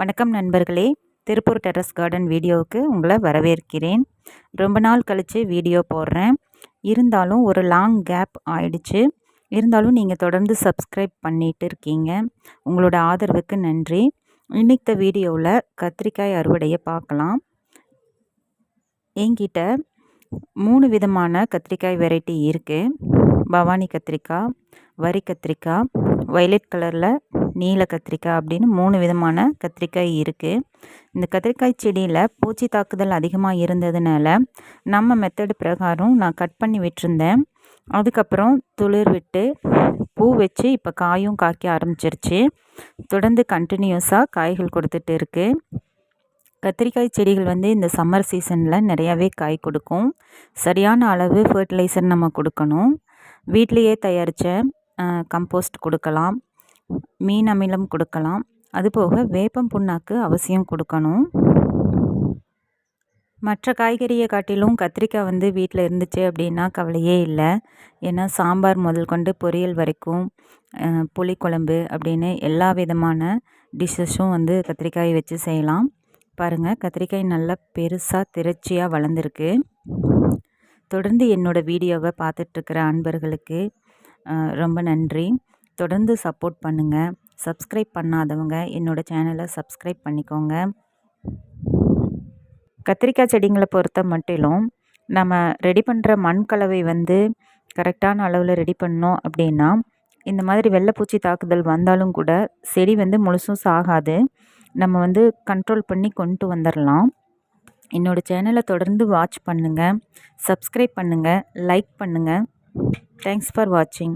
வணக்கம் நண்பர்களே, Tiruppur terrace garden வீடியோவுக்கு உங்களை வரவேற்கிறேன். ரொம்ப நாள் கழித்து வீடியோ போடுறேன். இருந்தாலும் ஒரு லாங் கேப் ஆயிடுச்சு. இருந்தாலும் நீங்கள் தொடர்ந்து சப்ஸ்கிரைப் பண்ணிட்டு இருக்கீங்க. உங்களோட ஆதரவுக்கு நன்றி. இன்னைக்கு வீடியோவில் கத்திரிக்காய் அறுவடையை பார்க்கலாம். என்கிட்ட 3 விதமான கத்திரிக்காய் வெரைட்டி இருக்குது. பவானி கத்திரிக்காய், வரி கத்திரிக்காய், வயலட் கலரில் நீல கத்திரிக்காய் அப்படின்னு 3 விதமான கத்திரிக்காய் இருக்குது. இந்த கத்திரிக்காய் செடியில் பூச்சி தாக்குதல் அதிகமாக இருந்ததுனால நம்ம மெத்தடு பிரகாரம் நான் கட் பண்ணி விட்டுருந்தேன். அதுக்கப்புறம் துளிர் விட்டு பூ வச்சு இப்போ காயும் காய்க்க ஆரம்பிச்சிருச்சு. தொடர்ந்து கண்டினியூஸாக காய்கள் கொடுத்துட்டு இருக்குது. கத்திரிக்காய் செடிகள் இந்த சம்மர் சீசனில் நிறையாவே காய் கொடுக்கும். சரியான அளவு ஃபர்டிலைசர் நம்ம கொடுக்கணும். வீட்டிலையே தயாரித்த கம்போஸ்ட் கொடுக்கலாம், மீன் அமிலம் கொடுக்கலாம். அதுபோக வேப்பம் புண்ணாக்கு அவசியம் கொடுக்கணும். மற்ற காய்கறியை காட்டிலும் கத்திரிக்காய் வீட்டில் இருந்துச்சு அப்படின்னா கவலையே இல்லை. ஏன்னா சாம்பார் முதல் கொண்டு பொரியல் வரைக்கும், புளிக்குழம்பு அப்படின்னு எல்லா விதமான டிஷ்ஷஸும் கத்திரிக்காய் வச்சு செய்யலாம். பாருங்கள், கத்திரிக்காய் நல்லா பெருசாக திரட்சியாக வளர்ந்துருக்கு. தொடர்ந்து என்னோடய வீடியோவை பார்த்துட்ருக்கிற அன்பர்களுக்கு ரொம்ப நன்றி. தொடர்ந்து சப்போர்ட் பண்ணுங்கள். சப்ஸ்கிரைப் பண்ணாதவங்க என்னோடய சேனலை சப்ஸ்கிரைப் பண்ணிக்கோங்க. கத்திரிக்காய் செடிங்களை பொறுத்த மட்டிலும் நம்ம ரெடி பண்ணுற மண் கலவை கரெக்டான அளவில் ரெடி பண்ணோம் அப்படின்னா இந்த மாதிரி வெள்ளைப்பூச்சி தாக்குதல் வந்தாலும் கூட செடி முழுசும் சாகாது. நம்ம கண்ட்ரோல் பண்ணி கொண்டு வந்துடலாம். என்னோடய சேனலை தொடர்ந்து வாட்ச் பண்ணுங்கள், சப்ஸ்கிரைப் பண்ணுங்கள், லைக் பண்ணுங்கள். தேங்க்ஸ் ஃபார் வாட்சிங்.